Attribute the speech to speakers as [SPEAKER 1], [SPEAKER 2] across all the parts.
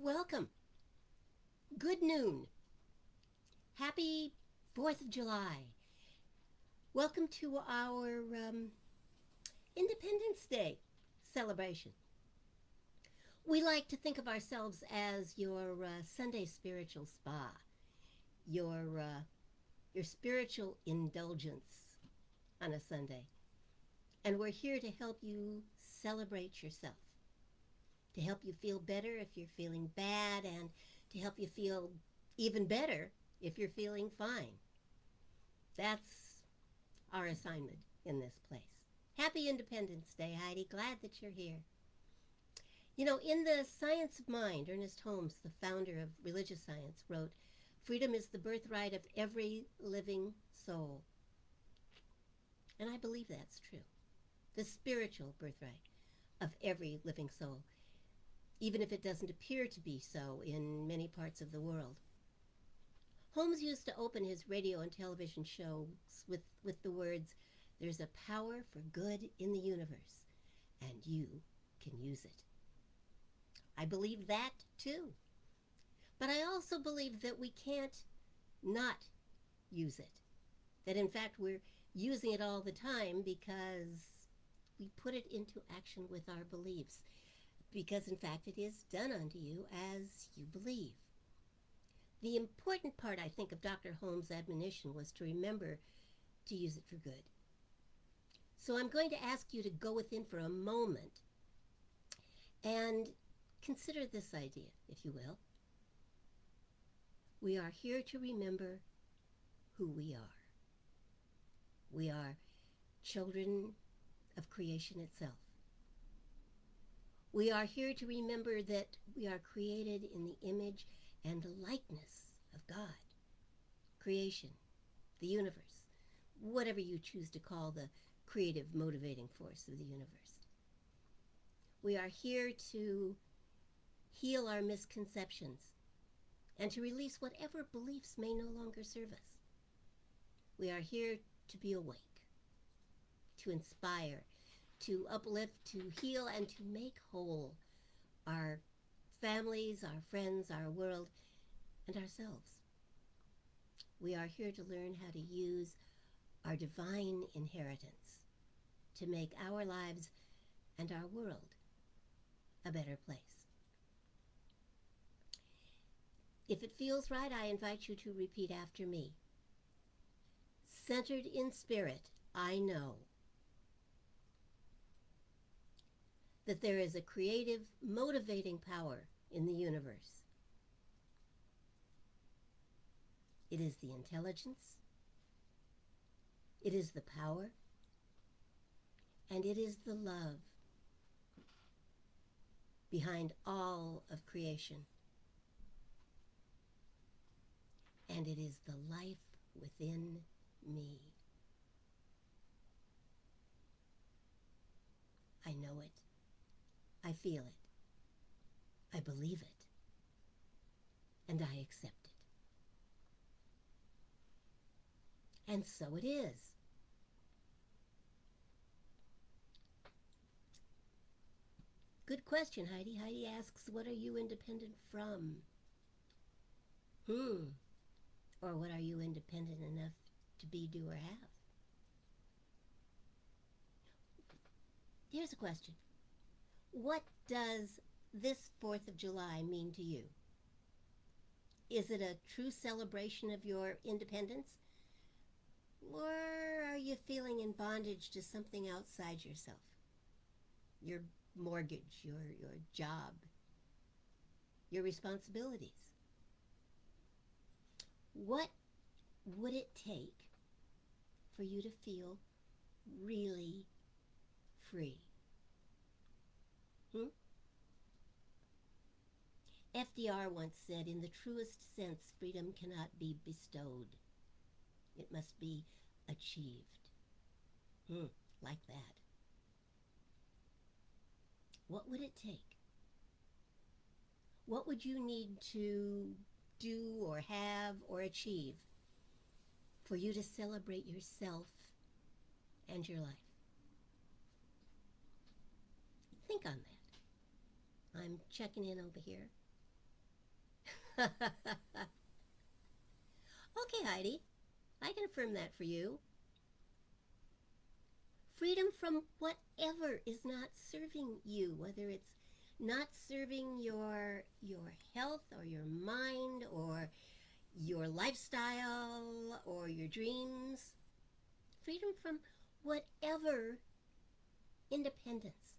[SPEAKER 1] Welcome. Good noon. Happy 4th of July. Welcome to our Independence Day celebration. We like to think of ourselves as your Sunday spiritual spa, your, uh, your spiritual indulgence on a Sunday. And we're here to help you celebrate yourself, to help you feel better if you're feeling bad, and to help you feel even better if you're feeling fine. That's our assignment in this place. Happy Independence Day, Heidi. Glad that you're here. You know, in The Science of Mind, Ernest Holmes, the founder of religious science, wrote, "Freedom is the birthright of every living soul." And I believe that's true. The spiritual birthright of every living soul, even if it doesn't appear to be so in many parts of the world. Holmes used to open his radio and television shows with the words, "There's a power for good in the universe, and you can use it." I believe that too. But I also believe that we can't not use it. That in fact we're using it all the time because we put it into action with our beliefs. Because in fact it is done unto you as you believe. The important part, I think, of Dr. Holmes' admonition was to remember to use it for good. So I'm going to ask you to go within for a moment and consider this idea, if you will. We are here to remember who we are. We are children of creation itself. We are here to remember that we are created in the image and likeness of God. Creation, the universe, whatever you choose to call the creative motivating force of the universe. We are here to heal our misconceptions and to release whatever beliefs may no longer serve us. We are here to be awake, to inspire, to uplift, to heal, and to make whole our families, our friends, our world, and ourselves. We are here to learn how to use our divine inheritance to make our lives and our world a better place. If it feels right, I invite you to repeat after me. Centered in spirit, I know that there is a creative, motivating power in the universe. It is the intelligence, it is the power, and it is the love behind all of creation. And it is the life within me. I know it. I feel it. I believe it. And I accept it. And so it is. Good question, Heidi. Heidi asks, what are you independent from? Or what are you independent enough to be, do, or have? Here's a question. What does this 4th of July mean to you? Is it a true celebration of your independence? Or are you feeling in bondage to something outside yourself? Your mortgage, your job, your responsibilities? What would it take for you to feel really free? FDR once said, in the truest sense, freedom cannot be bestowed. It must be achieved. Like that. What would it take? What would you need to do or have or achieve for you to celebrate yourself and your life? Think on that. I'm checking in over here. Okay, Heidi, I can affirm that for you. Freedom from whatever is not serving you, whether it's not serving your health or your mind or your lifestyle or your dreams. Freedom from whatever independence,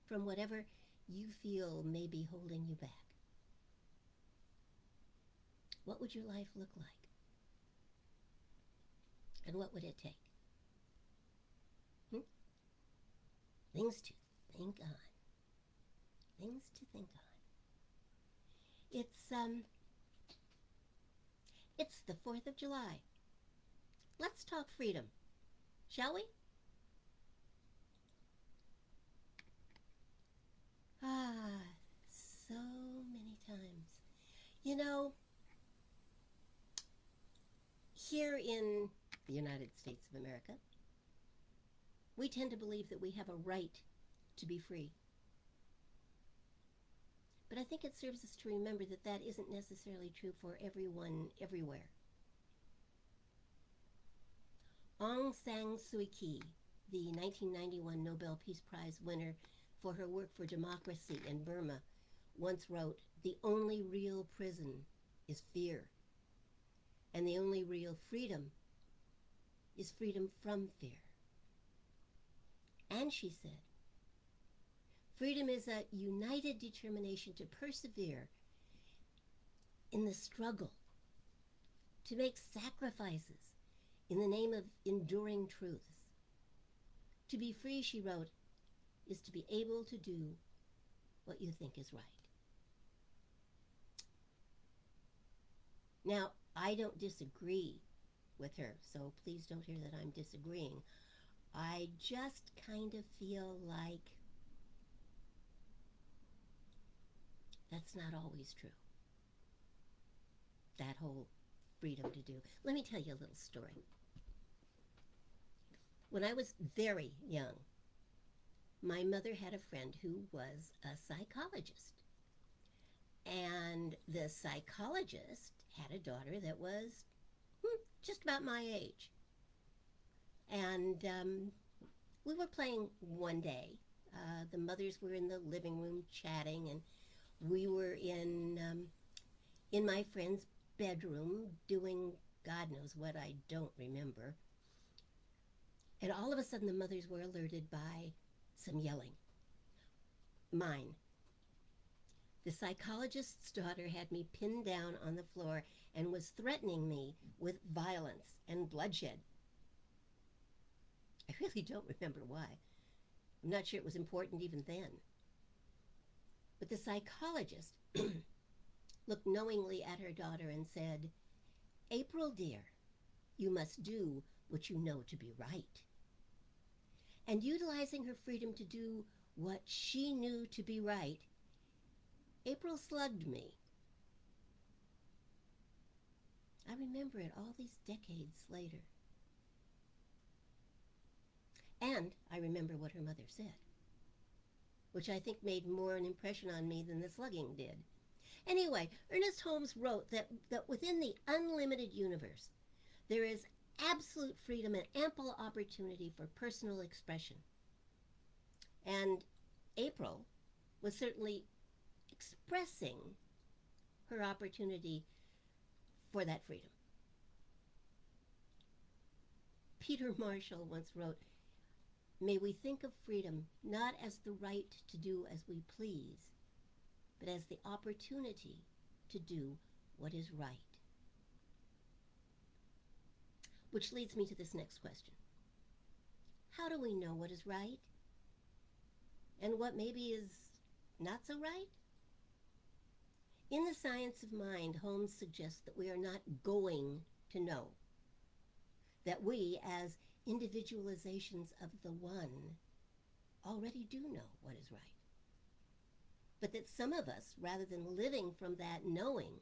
[SPEAKER 1] from whatever you feel may be holding you back. What would your life look like? And what would it take? Hmm? Things to think on. Things to think on. It's the 4th of July. Let's talk freedom, shall we? Ah, so many times. You know, here in the United States of America, we tend to believe that we have a right to be free. But I think it serves us to remember that that isn't necessarily true for everyone everywhere. Aung San Suu Kyi, the 1991 Nobel Peace Prize winner for her work for democracy in Burma, once wrote, "The only real prison is fear, and the only real freedom is freedom from fear." And she said, "Freedom is a united determination to persevere in the struggle, to make sacrifices in the name of enduring truths. To be free," she wrote, "is to be able to do what you think is right." Now, I don't disagree with her, so please don't hear that I'm disagreeing. I just kind of feel like that's not always true. That whole freedom to do. Let me tell you a little story. When I was very young, my mother had a friend who was a psychologist. And the psychologist had a daughter that was just about my age. And we were playing one day. The mothers were in the living room chatting, and we were in my friend's bedroom doing God knows what, I don't remember. And all of a sudden the mothers were alerted by some yelling. Mine. The psychologist's daughter had me pinned down on the floor and was threatening me with violence and bloodshed. I really don't remember why. I'm not sure it was important even then. But the psychologist looked knowingly at her daughter and said, "April, dear, you must do what you know to be right." And utilizing her freedom to do what she knew to be right, April slugged me. I remember it all these decades later. And I remember what her mother said, which I think made more an impression on me than the slugging did. Anyway, Ernest Holmes wrote that within the unlimited universe, there is absolute freedom and ample opportunity for personal expression. And April was certainly expressing her opportunity for that freedom. Peter Marshall once wrote, "May we think of freedom not as the right to do as we please, but as the opportunity to do what is right." Which leads me to this next question. How do we know what is right? And what maybe is not so right? In the science of mind, Holmes suggests that we are not going to know, that we, as individualizations of the one, already do know what is right. But that some of us, rather than living from that knowing,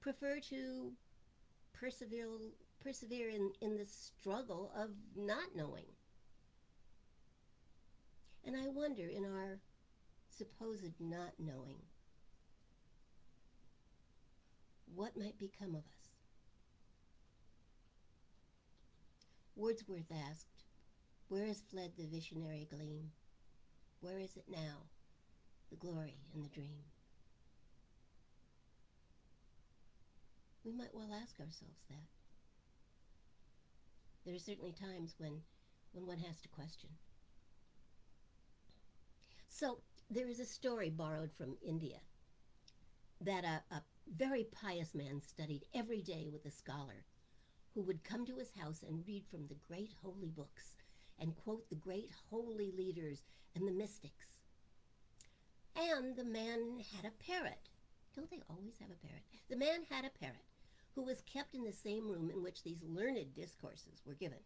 [SPEAKER 1] prefer to persevere in the struggle of not knowing. And I wonder, in our supposed not knowing, what might become of us. Wordsworth asked, "Where has fled the visionary gleam? Where is it now, the glory and the dream?" We might well ask ourselves that. There are certainly times when one has to question. So there is a story borrowed from India that a very pious man studied every day with a scholar who would come to his house and read from the great holy books and quote the great holy leaders and the mystics. And the man had a parrot. Don't they always have a parrot? The man had a parrot who was kept in the same room in which these learned discourses were given.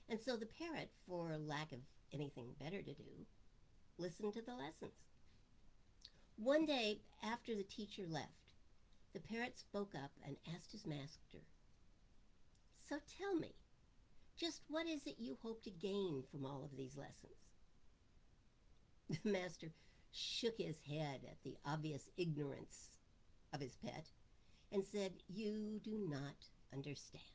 [SPEAKER 1] And so the parrot, for lack of anything better to do, listened to the lessons. One day, after the teacher left, the parrot spoke up and asked his master, "So tell me, just what is it you hope to gain from all of these lessons?" The master shook his head at the obvious ignorance of his pet and said, "You do not understand.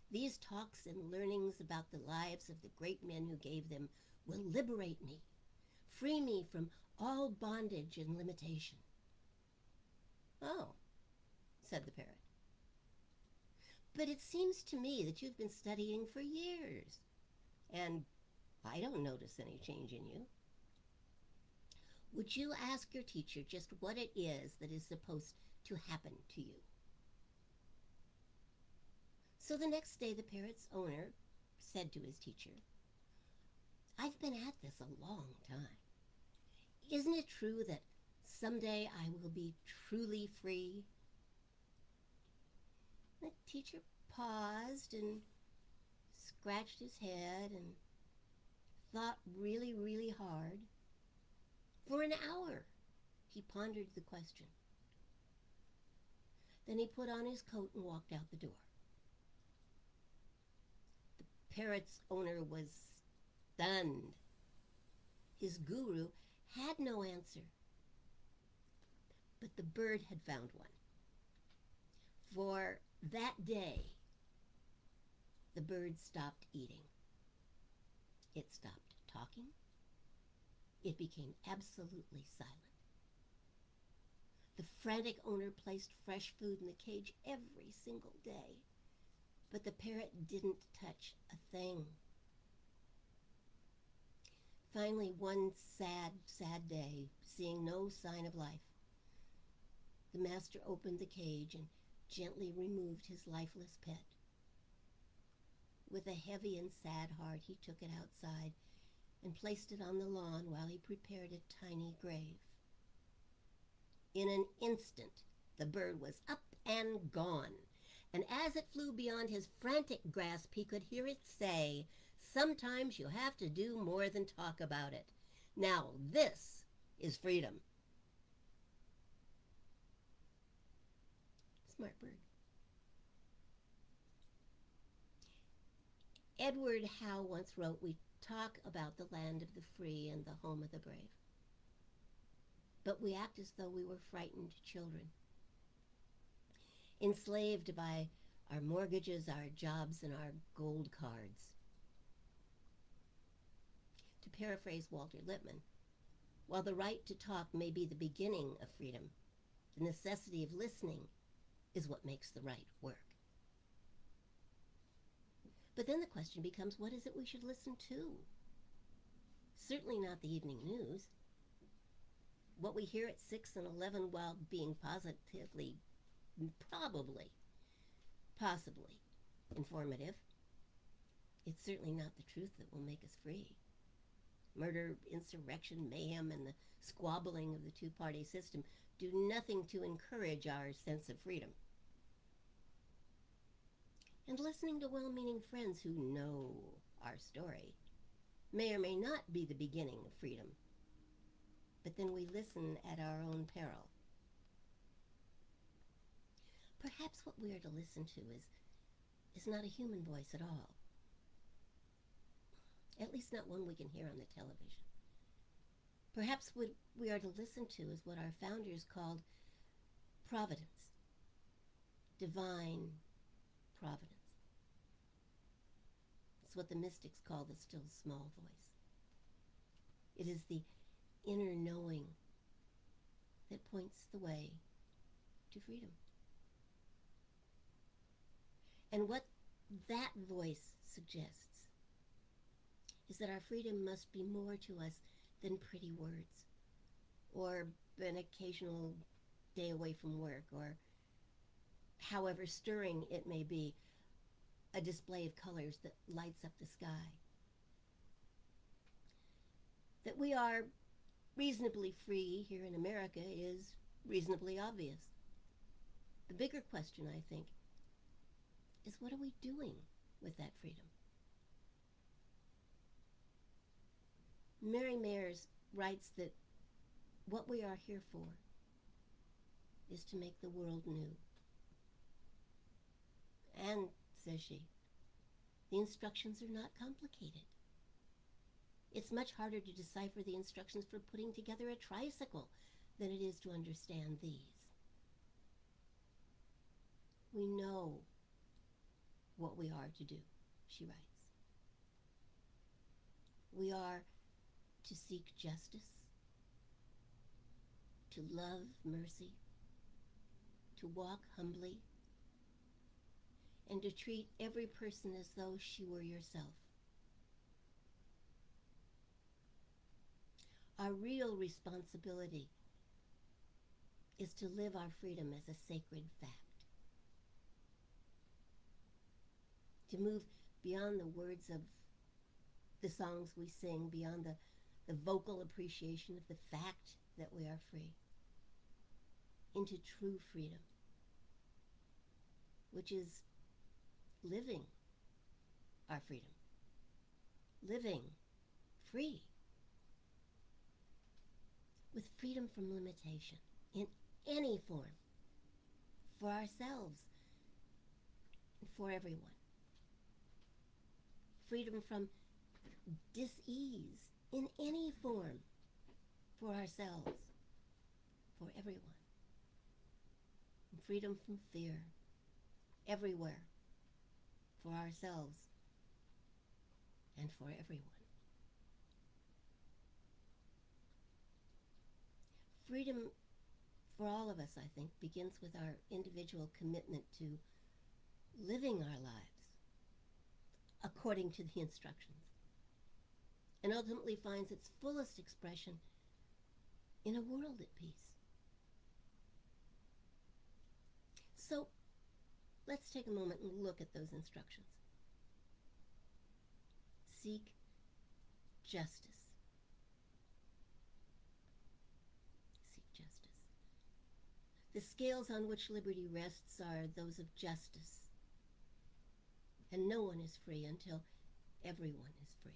[SPEAKER 1] These talks and learnings about the lives of the great men who gave them will liberate me, free me from all bondage and limitation." "Oh," said the parrot, "but it seems to me that you've been studying for years, and I don't notice any change in you. Would you ask your teacher just what it is that is supposed to happen to you?" So the next day the parrot's owner said to his teacher, "I've been at this a long time. Isn't it true that someday I will be truly free?" The teacher paused and scratched his head and thought really, really hard. For an hour he pondered the question. Then he put on his coat and walked out the door. The parrot's owner was stunned. His guru had no answer. But the bird had found one. For that day, the bird stopped eating. It stopped talking. It became absolutely silent. The frantic owner placed fresh food in the cage every single day, but the parrot didn't touch a thing. Finally, one sad, sad day, seeing no sign of life, the master opened the cage and gently removed his lifeless pet. With a heavy and sad heart, he took it outside and placed it on the lawn while he prepared a tiny grave. In an instant, the bird was up and gone, and as it flew beyond his frantic grasp, he could hear it say, "Sometimes you have to do more than talk about it. Now this is freedom." Smart bird. Edward Howe once wrote, "We talk about the land of the free and the home of the brave, but we act as though we were frightened children, enslaved by our mortgages, our jobs, and our gold cards." To paraphrase Walter Lippmann, while the right to talk may be the beginning of freedom, the necessity of listening is what makes the right work. But then the question becomes, what is it we should listen to? Certainly not the evening news. What we hear at 6 and 11, while being positively, possibly informative, it's certainly not the truth that will make us free. Murder, insurrection, mayhem, and the squabbling of the two-party system do nothing to encourage our sense of freedom. And listening to well-meaning friends who know our story may or may not be the beginning of freedom, but then we listen at our own peril. Perhaps what we are to listen to is not a human voice at all. At least not one we can hear on the television. Perhaps what we are to listen to is what our founders called providence, divine providence. It's what the mystics call the still small voice. It is the inner knowing that points the way to freedom. And what that voice suggests is that our freedom must be more to us than pretty words, or an occasional day away from work, or however stirring it may be, a display of colors that lights up the sky. That we are reasonably free here in America is reasonably obvious. The bigger question, I think, is what are we doing with that freedom? Mary Mayers writes that what we are here for is to make the world new. And, says she, the instructions are not complicated. It's much harder to decipher the instructions for putting together a tricycle than it is to understand these. We know what we are to do, she writes. We are to seek justice, to love mercy, to walk humbly, and to treat every person as though she were yourself. Our real responsibility is to live our freedom as a sacred fact. To move beyond the words of the songs we sing, beyond the vocal appreciation of the fact that we are free, into true freedom, which is living our freedom, living free, with freedom from limitation in any form, for ourselves and for everyone. Freedom from dis-ease in any form, for ourselves, for everyone. And freedom from fear, everywhere, for ourselves and for everyone. Freedom for all of us, I think, begins with our individual commitment to living our lives according to the instructions, and ultimately finds its fullest expression in a world at peace. So let's take a moment and look at those instructions. Seek justice. Seek justice. The scales on which liberty rests are those of justice. And no one is free until everyone is free.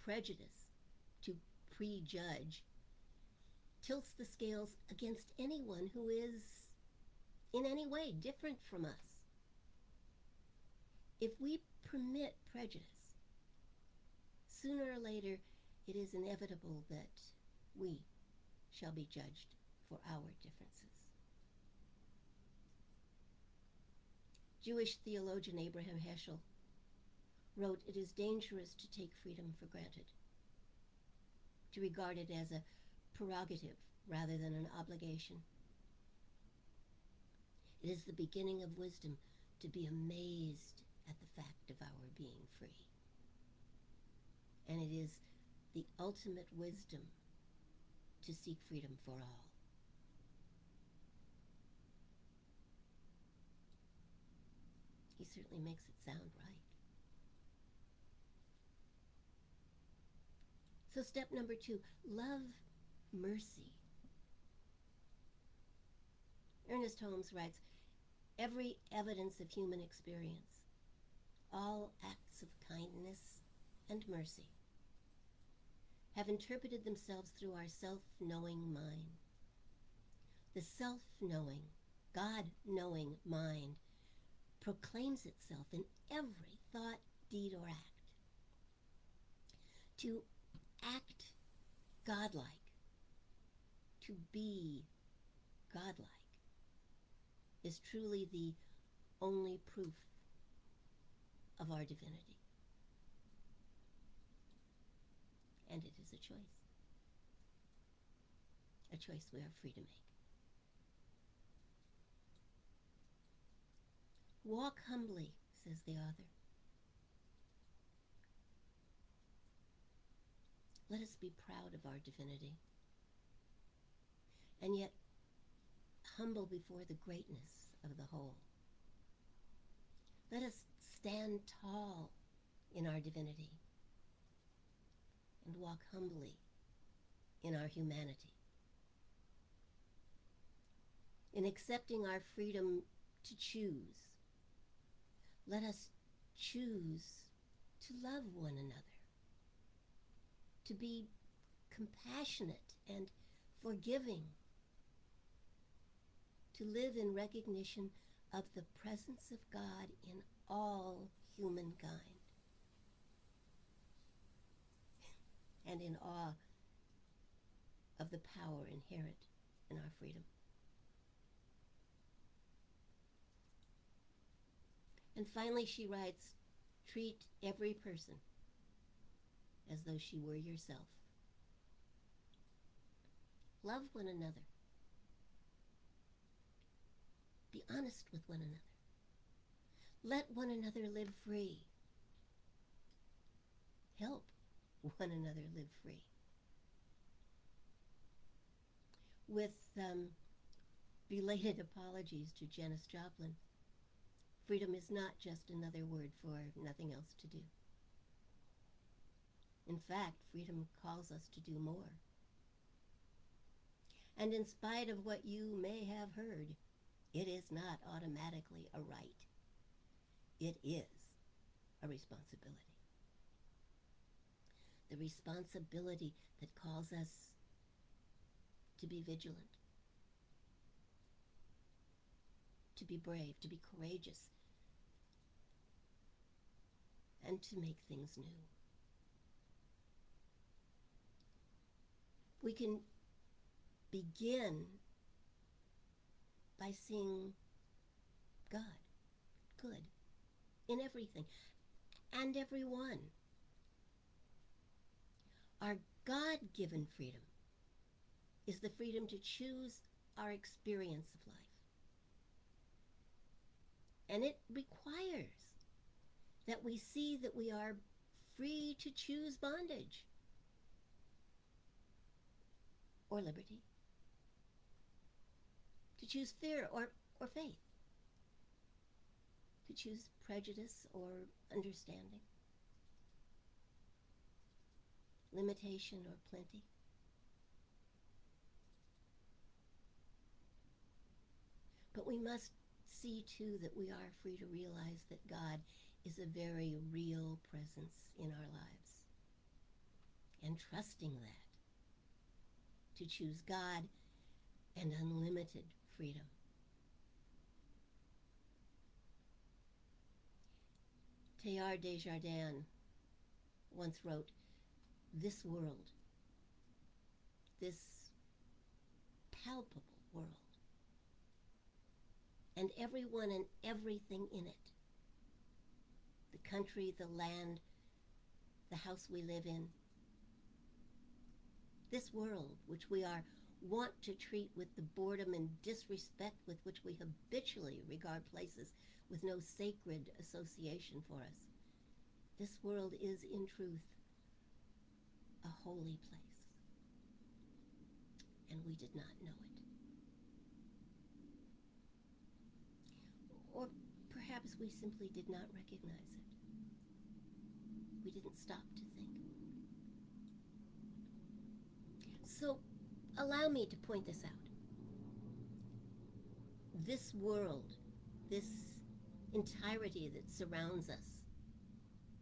[SPEAKER 1] Prejudice, to prejudge, tilts the scales against anyone who is in any way different from us. If we permit prejudice, sooner or later it is inevitable that we shall be judged for our differences. Jewish theologian Abraham Heschel wrote, "It is dangerous to take freedom for granted, to regard it as a prerogative rather than an obligation. It is the beginning of wisdom to be amazed at the fact of our being free. And it is the ultimate wisdom to seek freedom for all." He certainly makes it sound right. So step number 2, love mercy. Ernest Holmes writes, "Every evidence of human experience, all acts of kindness and mercy, have interpreted themselves through our self-knowing mind. The self-knowing, God-knowing mind proclaims itself in every thought, deed, or act. To act godlike, to be godlike, is truly the only proof of our divinity. And it is a choice we are free to make. Walk humbly, says the author. Let us be proud of our divinity, and yet humble before the greatness of the whole. Let us stand tall in our divinity and walk humbly in our humanity. In accepting our freedom to choose, let us choose to love one another, to be compassionate and forgiving, to live in recognition of the presence of God in all humankind, and in awe of the power inherent in our freedom. And finally, she writes, treat every person as though she were yourself. Love one another. Be honest with one another. Let one another live free. Help one another live free. With belated apologies to Janis Joplin, freedom is not just another word for nothing else to do. In fact, freedom calls us to do more. And in spite of what you may have heard, it is not automatically a right. It is a responsibility. The responsibility that calls us to be vigilant, to be brave, to be courageous, and to make things new. We can begin by seeing God good in everything and everyone. Our God-given freedom is the freedom to choose our experience of life. And it requires that we see that we are free to choose bondage or liberty, to choose fear or faith, to choose prejudice or understanding, limitation or plenty. But we must see too that we are free to realize that God is a very real presence in our lives, and trusting that, to choose God and unlimited freedom. Teilhard de Chardin once wrote, "This world, this palpable world, and everyone and everything in it, the country, the land, the house we live in, this world which we are wont to treat with the boredom and disrespect with which we habitually regard places with no sacred association for us, this world is in truth a holy place, and we did not know it." Or perhaps we simply did not recognize it. We didn't stop to think. So allow me to point this out. This world, this entirety that surrounds us,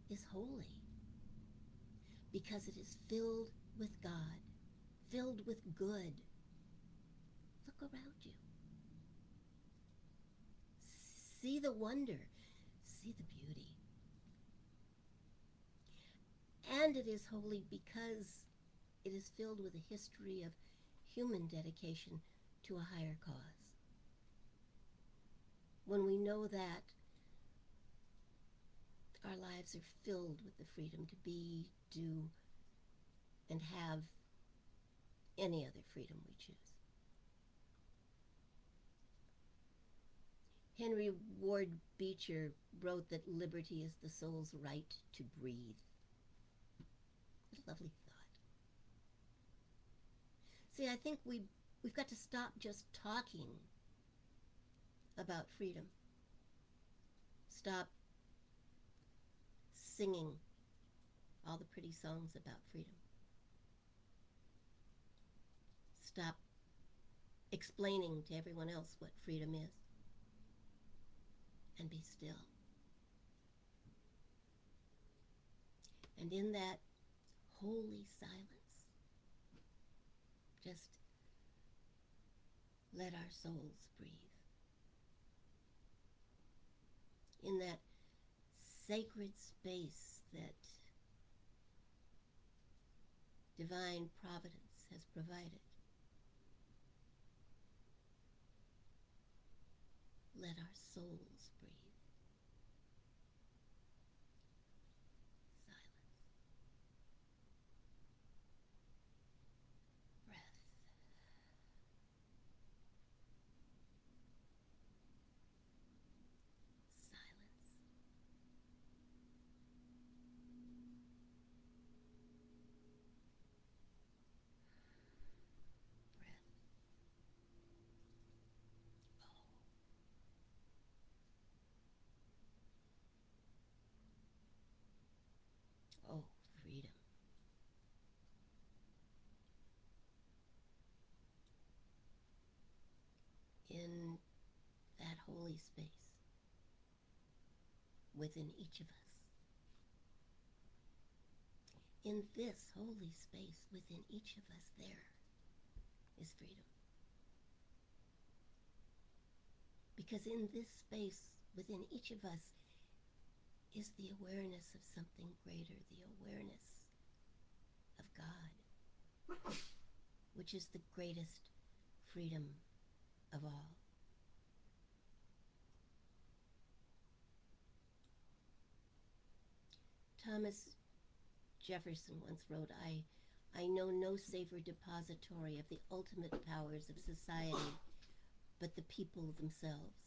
[SPEAKER 1] is holy because it is filled with God, filled with good. Look around you. See the wonder, see the beauty. And it is holy because it is filled with a history of human dedication to a higher cause. when we know that our lives are filled with the freedom to be, do, and have any other freedom we choose. Henry Ward Beecher wrote that liberty is the soul's right to breathe. What a lovely thought. See, I think we've got to stop just talking about freedom. Stop singing all the pretty songs about freedom. Stop explaining to everyone else what freedom is. And be still. And in that holy silence, just let our souls breathe. In that sacred space that divine providence has provided, let our souls breathe. Silence. Breath. Silence. Breath. Oh, freedom. In that holy space within each of us. In this holy space within each of us, there is freedom. Because in this space within each of us is the awareness of something greater, the awareness of God, which is the greatest freedom of all. Thomas Jefferson once wrote, I know no safer depository of the ultimate powers of society but the people themselves.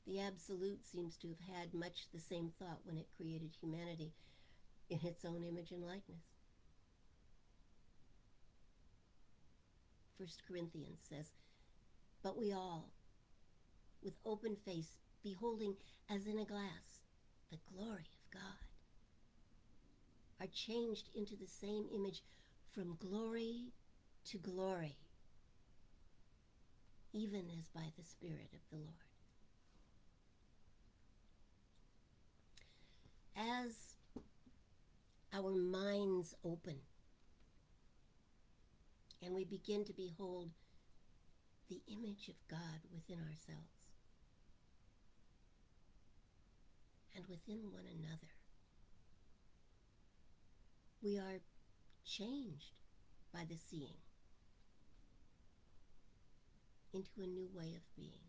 [SPEAKER 1] The Absolute seems to have had much the same thought when it created humanity in its own image and likeness. 1 Corinthians says, but we all, with open face, beholding as in a glass the glory of God, are changed into the same image from glory to glory, even as by the Spirit of the Lord. As our minds open and we begin to behold the image of God within ourselves and within one another, we are changed by the seeing into a new way of being.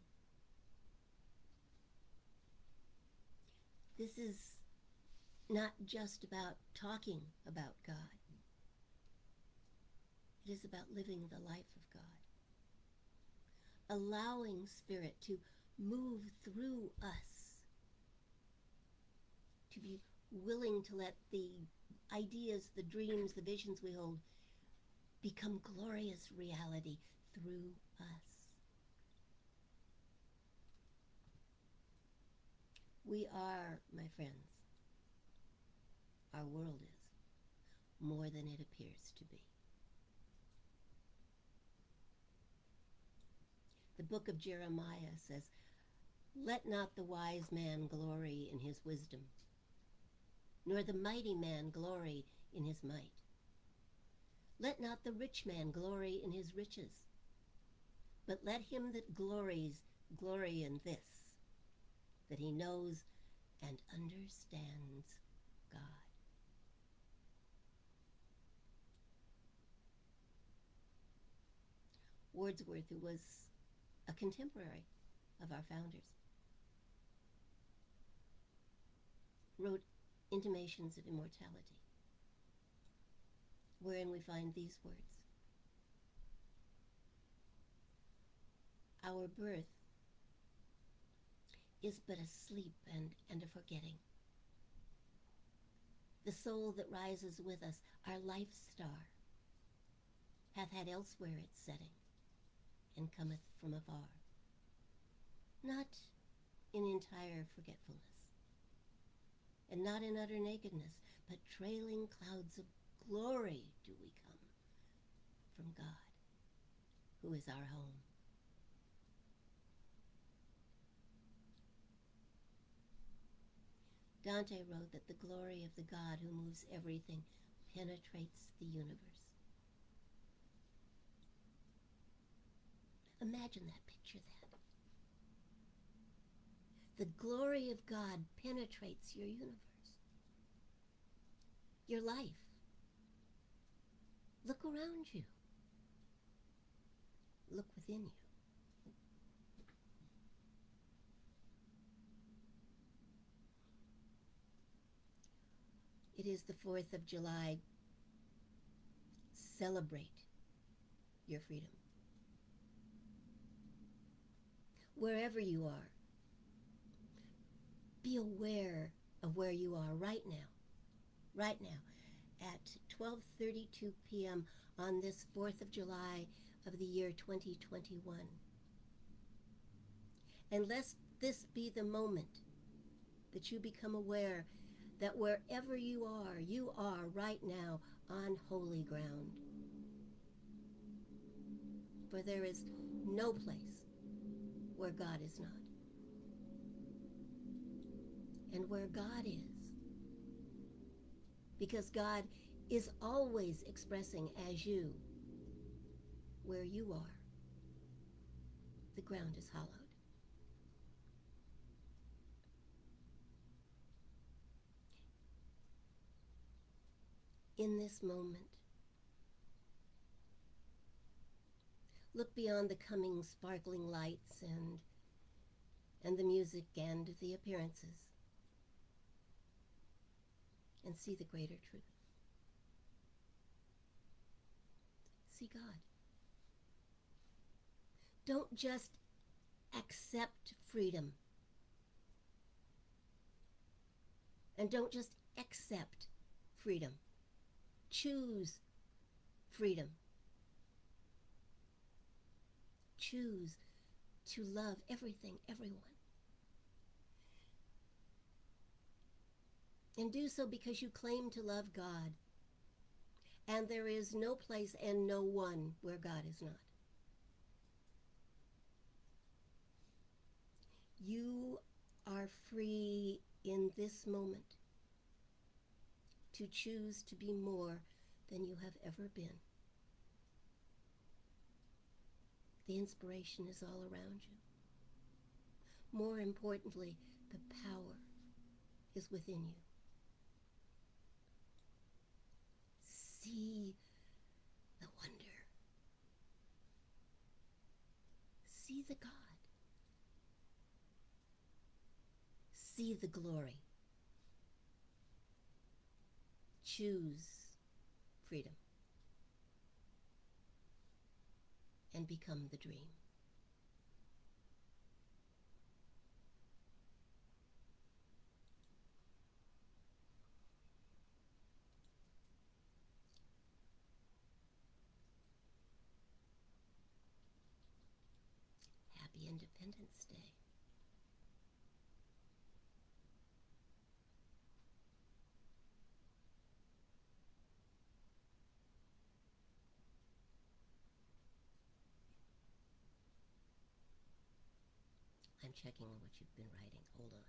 [SPEAKER 1] This is not just about talking about God. It is about living the life of God. Allowing Spirit to move through us. To be willing to let the ideas, the dreams, the visions we hold become glorious reality through us. We are, my friends, our world is more than it appears to be. The book of Jeremiah says, let not the wise man glory in his wisdom, nor the mighty man glory in his might. Let not the rich man glory in his riches, but let him that glories glory in this, that he knows and understands God. Wordsworth, who was a contemporary of our founders, wrote Intimations of Immortality, wherein we find these words: our birth is but a sleep and a forgetting. The soul that rises with us, our life star, hath had elsewhere its setting, and cometh from afar, not in entire forgetfulness, and not in utter nakedness, but trailing clouds of glory do we come from God, who is our home. Dante wrote that the glory of the God who moves everything penetrates the universe. Imagine that, picture that. The glory of God penetrates your universe, your life. Look around you. Look within you. It is the 4th of July. Celebrate your freedom. Wherever you are, be aware of where you are right now at 12:32 p.m. on this 4th of July of the year 2021. And let this be the moment that you become aware that wherever you are right now on holy ground. For there is no place where God is not. And where God is, because God is always expressing as you, where you are, the ground is hollowed. In this moment, look beyond the coming sparkling lights and the music and the appearances, and see the greater truth. See God. Don't just accept freedom. And don't just accept freedom. Choose freedom. Choose to love everything, everyone. And do so because you claim to love God. And there is no place and no one where God is not. You are free in this moment to choose to be more than you have ever been. The inspiration is all around you. More importantly, the power is within you. See the wonder. See the God. See the glory. Choose freedom and become the dream. Happy Independence Day. I'm checking what you've been writing. Hold on.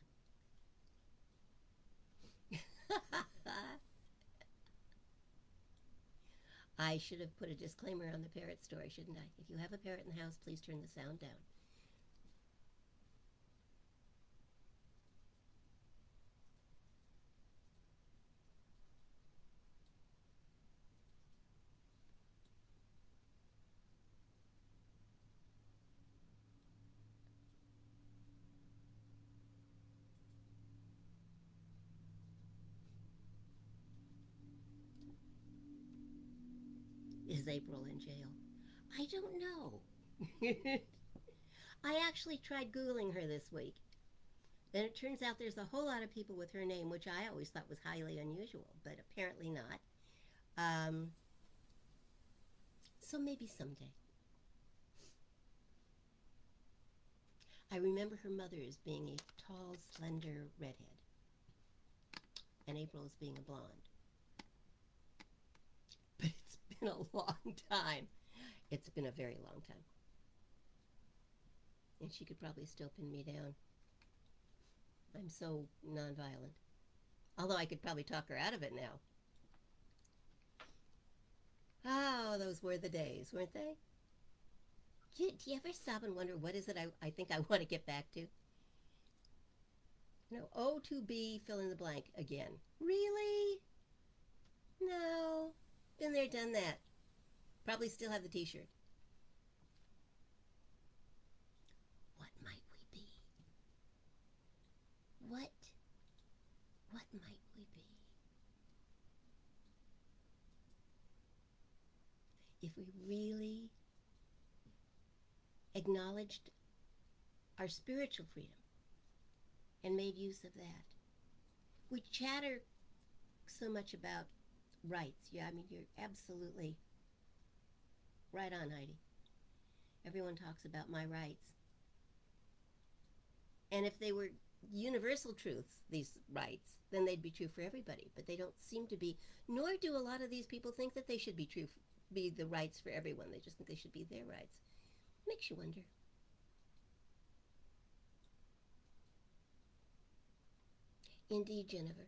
[SPEAKER 1] I should have put a disclaimer on the parrot story, shouldn't I? If you have a parrot in the house, please turn the sound down. is April in jail? I don't know. I actually tried Googling her this week. Then it turns out there's a whole lot of people with her name, which I always thought was highly unusual, but apparently not. So maybe someday. I remember her mother as being a tall, slender redhead, and April as being a blonde. But it's been a long time. It's been a very long time. And she could probably still pin me down. I'm so nonviolent. Although I could probably talk her out of it now. Oh, those were the days, weren't they? Do you ever stop and wonder what is it I think I want to get back to? You know, O to B, fill in the blank again. Really? No. Been there, done that. Probably still have the t-shirt. What might we be? What might we be? If we really acknowledged our spiritual freedom and made use of that. We chatter so much about rights. Yeah, I mean, you're absolutely right on, Heidi. Everyone talks about my rights. And if they were universal truths, these rights, then they'd be true for everybody. But they don't seem to be, nor do a lot of these people think that they should be be the rights for everyone. They just think they should be their rights. Makes you wonder. Indeed, Jennifer.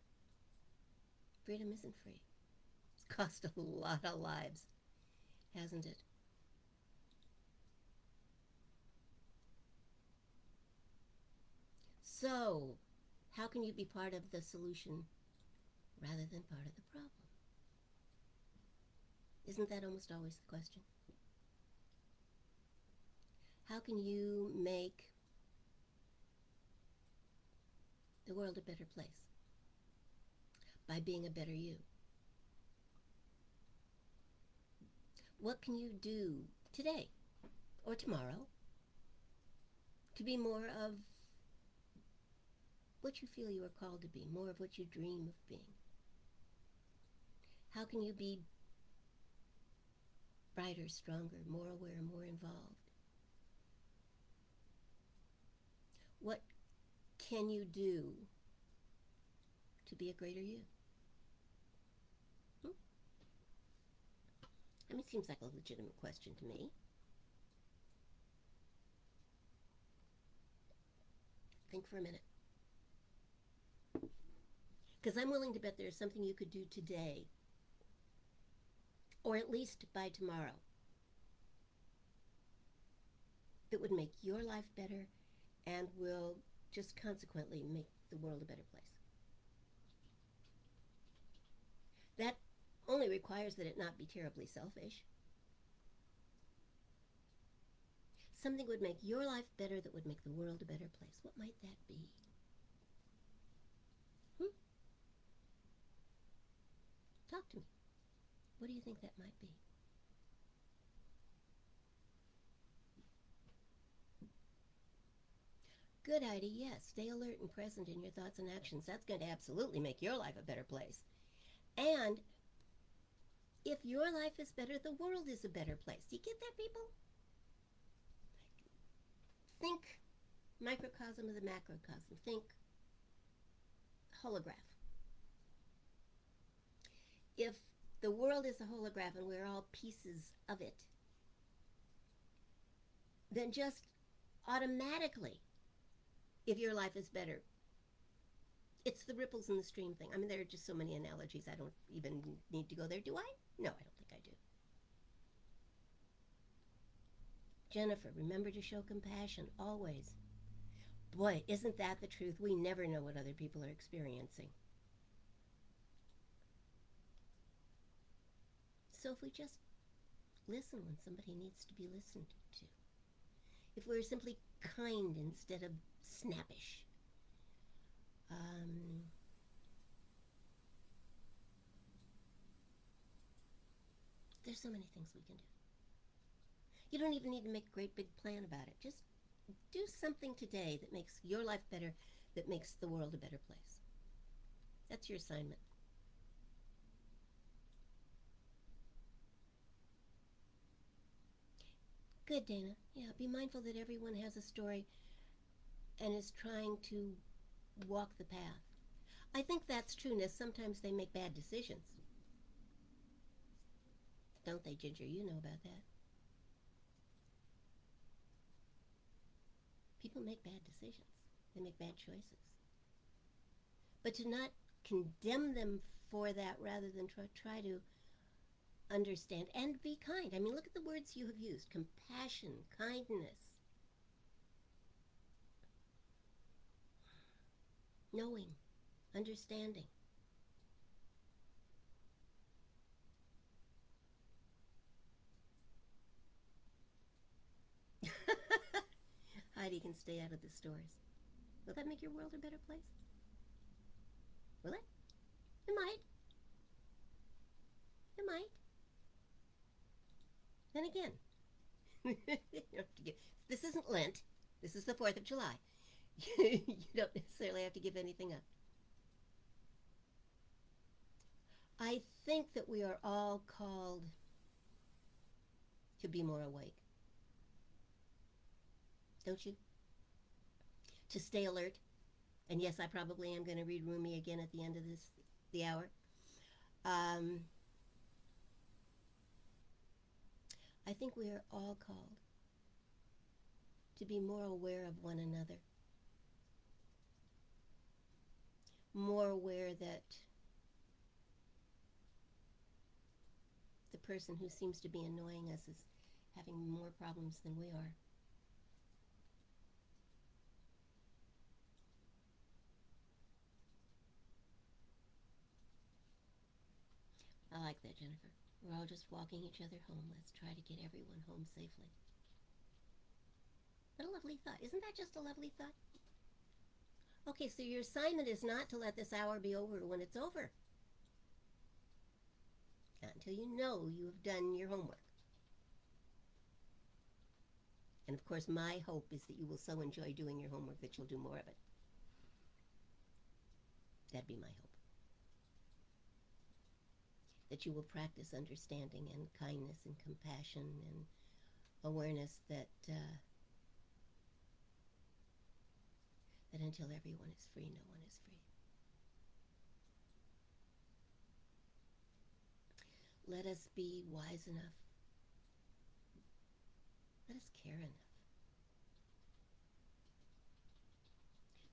[SPEAKER 1] Freedom isn't free. It's cost a lot of lives, hasn't it? So, how can you be part of the solution rather than part of the problem? Isn't that almost always the question? How can you make the world a better place? By being a better you. What can you do today or tomorrow to be more of what you feel you are called to be, more of what you dream of being? How can you be brighter, stronger, more aware, more involved? What can you do to be a greater you? I mean, it seems like a legitimate question to me. Think for a minute. Because I'm willing to bet there's something you could do today, or at least by tomorrow, that would make your life better and will just consequently make the world a better place. That only requires that it not be terribly selfish. Something would make your life better that would make the world a better place. What might that be? Talk to me. What do you think that might be? Good, Heidi. Yes, stay alert and present in your thoughts and actions. That's going to absolutely make your life a better place. And if your life is better, the world is a better place. Do you get that, people? Think microcosm of the macrocosm. Think holograph. If the world is a holograph and we're all pieces of it, then just automatically, if your life is better, it's the ripples in the stream thing. I mean, there are just so many analogies. I don't even need to go there. Do I? No, I don't think I do. Jennifer, remember to show compassion, always. Boy, isn't that the truth? We never know what other people are experiencing. So if we just listen when somebody needs to be listened to, if we're simply kind instead of snappish, there's There's so many things we can do. You don't even need to make a great big plan about it. Just do something today that makes your life better, that makes the world a better place. That's your assignment. Good, Dana. Yeah, be mindful that everyone has a story and is trying to walk the path. I think that's true. Now, sometimes they make bad decisions. Don't they, Ginger? You know about that. People make bad decisions. They make bad choices. But to not condemn them for that rather than try to understand and be kind. I mean, look at the words you have used: compassion, kindness, knowing, understanding. Heidi can stay out of the stores. Will that make your world a better place? Will it? It might. It might. Then again, this isn't Lent. This is the 4th of July. You don't necessarily have to give anything up. I think that we are all called to be more awake. Don't you? To stay alert. And yes, I probably am going to read Rumi again at the end of the hour. I think we are all called to be more aware of one another. More aware that the person who seems to be annoying us is having more problems than we are. I like that, Jennifer. We're all just walking each other home. Let's try to get everyone home safely. What a lovely thought. Isn't that just a lovely thought? Okay, so your assignment is not to let this hour be over when it's over. Not until you know you have done your homework. And of course, my hope is that you will so enjoy doing your homework that you'll do more of it. That'd be my hope. That you will practice understanding and kindness and compassion and awareness that that until everyone is free, no one is free. Let us be wise enough. Let us care enough.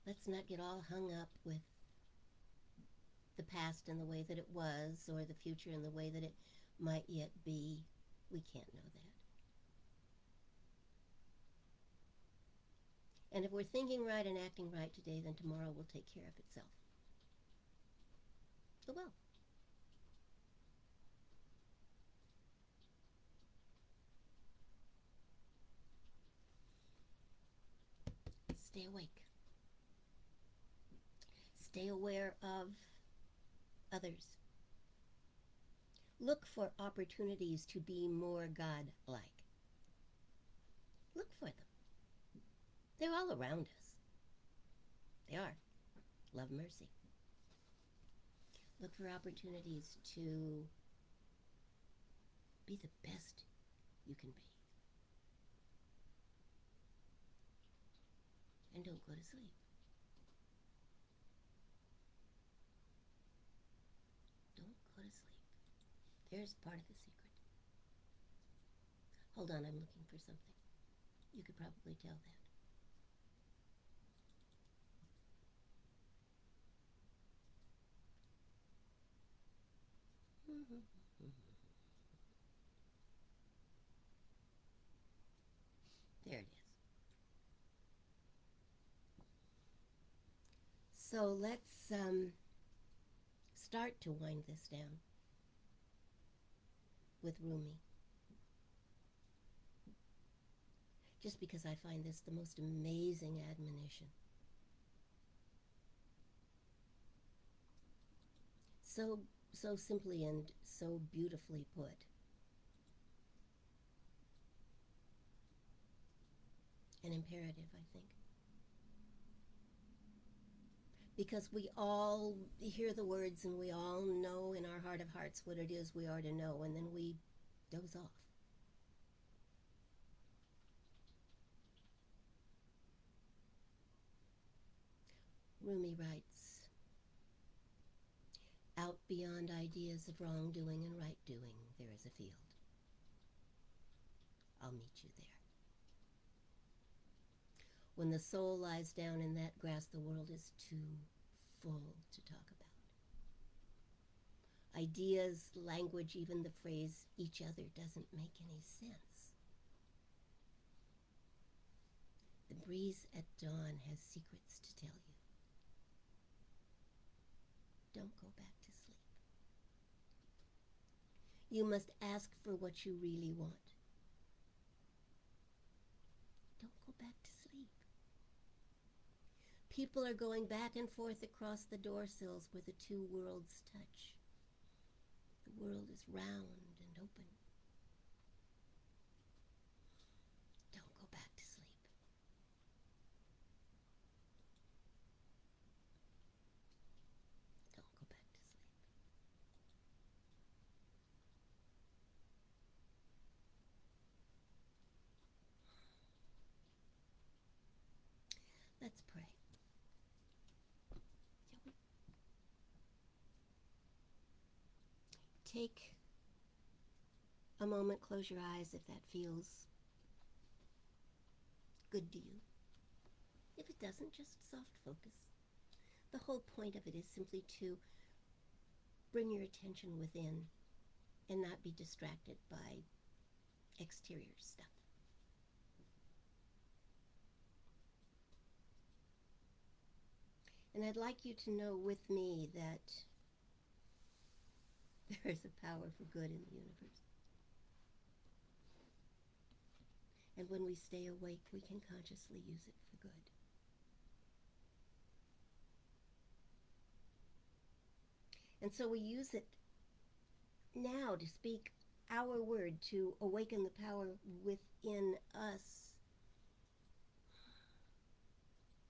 [SPEAKER 1] Let's not get all hung up with the past in the way that it was, or the future in the way that it might yet be. We can't know that. And if we're thinking right and acting right today, then tomorrow will take care of itself. It will. Stay awake. Stay aware of others. Look for opportunities to be more God-like. Look for them. They're all around us. They are. Love, mercy. Look for opportunities to be the best you can be. And don't go to sleep. Don't go to sleep. There's part of the secret. Hold on, I'm looking for something. You could probably tell that. There it is. So let's start to wind this down with Rumi. Just because I find this the most amazing admonition. So simply and so beautifully put. and imperative, I think. Because we all hear the words and we all know in our heart of hearts what it is we are to know, and then we doze off. Rumi writes, "Out beyond ideas of wrongdoing and right doing, there is a field. I'll meet you there. When the soul lies down in that grass, the world is too full to talk about. Ideas, language, even the phrase each other doesn't make any sense. The breeze at dawn has secrets to tell you. Don't go back to sleep. You must ask for what you really want. Don't go back to sleep. People are going back and forth across the door sills where the two worlds touch. The world is round and open. Don't go back to sleep. Don't go back to sleep." Let's pray. Shall we? Take a moment, close your eyes if that feels good to you. If it doesn't, just soft focus. The whole point of it is simply to bring your attention within and not be distracted by exterior stuff. And I'd like you to know with me that there is a power for good in the universe. And when we stay awake, we can consciously use it for good. And so we use it now to speak our word, to awaken the power within us,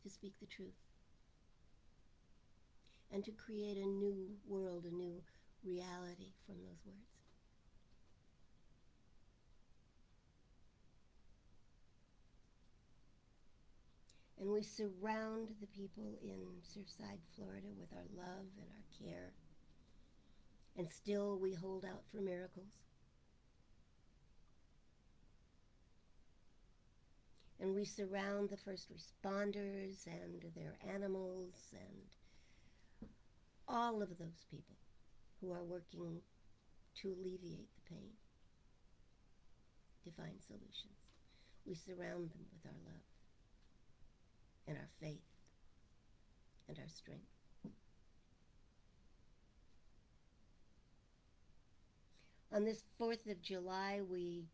[SPEAKER 1] to speak the truth, and to create a new world, a new reality from those words. And we surround the people in Surfside, Florida with our love and our care. And still we hold out for miracles. And we surround the first responders and their animals and all of those people who are working to alleviate the pain, to find solutions. We surround them with our love and our faith and our strength. On this 4th of July, we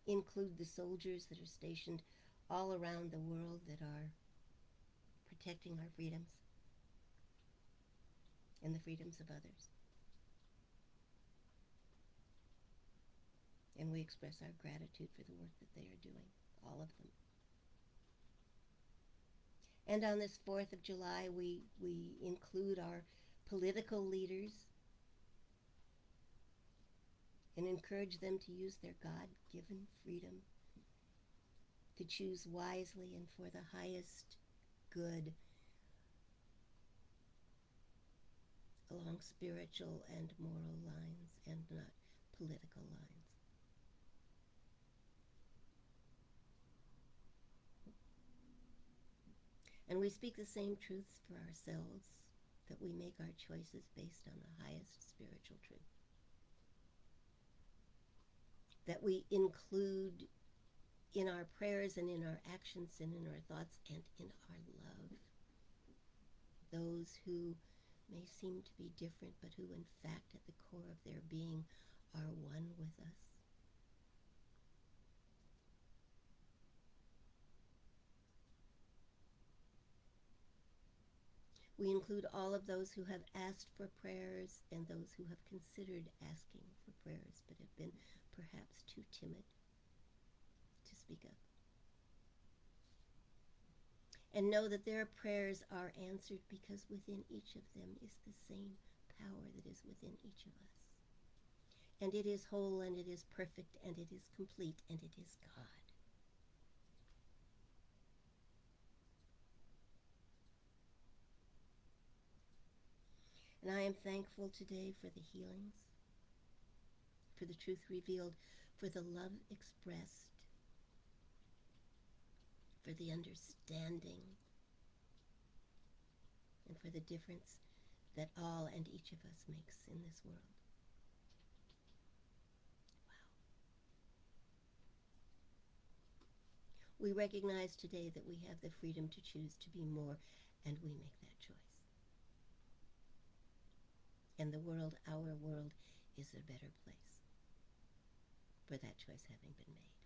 [SPEAKER 1] include the soldiers that are stationed all around the world that are protecting our freedoms and the freedoms of others. And we express our gratitude for the work that they are doing, all of them. And on this 4th of July, we include our political leaders and encourage them to use their God-given freedom to choose wisely and for the highest good along spiritual and moral lines and not political lines. And we speak the same truths for ourselves, that we make our choices based on the highest spiritual truth. That we include in our prayers and in our actions and in our thoughts and in our love those who may seem to be different, but who in fact at the core of their being are one with us. We include all of those who have asked for prayers and those who have considered asking for prayers but have been perhaps too timid to speak up. and know that their prayers are answered because within each of them is the same power that is within each of us. And it is whole, and it is perfect, and it is complete, and it is God. And I am thankful today for the healings, for the truth revealed, for the love expressed, for the understanding, and for the difference that all and each of us makes in this world. Wow. We recognize today that we have the freedom to choose to be more, and we make that choice. And the world, our world, is a better place for that choice having been made.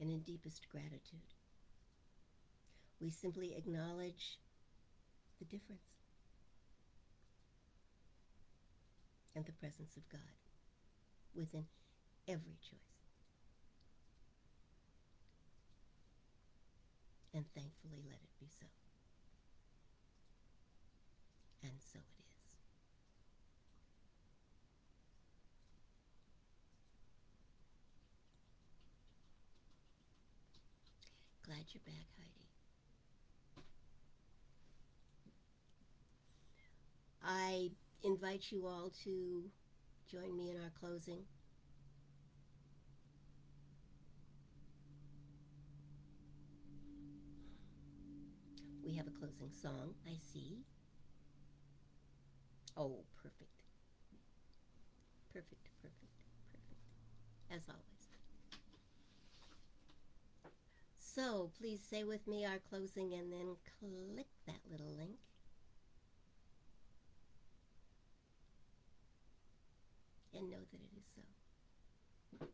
[SPEAKER 1] And in deepest gratitude, we simply acknowledge the difference and the presence of God within every choice. And thankfully let it be so. And so it is. Glad you're back, Heidi. I invite you all to join me in our closing. We have a closing song, I see. Oh, perfect. Perfect, perfect, perfect. As always. So please say with me our closing and then click that little link. And know that it is so.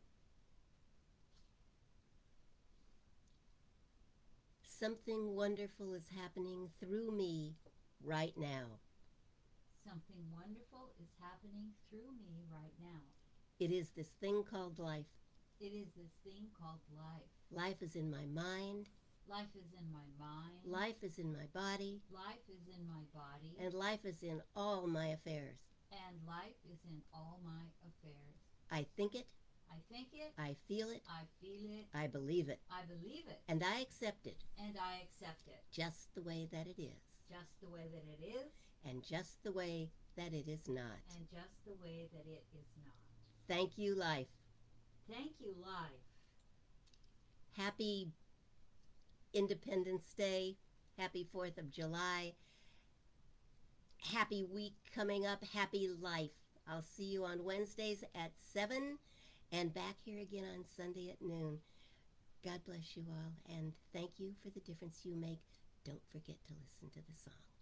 [SPEAKER 1] Something wonderful is happening through me right now.
[SPEAKER 2] Something wonderful is happening through me right now.
[SPEAKER 1] It is this thing called life.
[SPEAKER 2] It is this thing called life.
[SPEAKER 1] Life is in my mind.
[SPEAKER 2] Life is in my mind.
[SPEAKER 1] Life is in my body.
[SPEAKER 2] Life is in my body.
[SPEAKER 1] And life is in all my affairs.
[SPEAKER 2] And life is in all my affairs.
[SPEAKER 1] I think it.
[SPEAKER 2] I think it.
[SPEAKER 1] I feel it.
[SPEAKER 2] I feel it.
[SPEAKER 1] I believe it.
[SPEAKER 2] I believe it.
[SPEAKER 1] And I accept it.
[SPEAKER 2] And I accept it.
[SPEAKER 1] Just the way that it is.
[SPEAKER 2] Just the way that it is.
[SPEAKER 1] And just the way that it is not.
[SPEAKER 2] And just the way that it is not.
[SPEAKER 1] Thank you, life.
[SPEAKER 2] Thank you, life.
[SPEAKER 1] Happy Independence Day. Happy 4th of July. Happy week coming up. Happy life. I'll see you on Wednesdays at 7 and back here again on Sunday at noon. God bless you all, and thank you for the difference you make. Don't forget to listen to the song.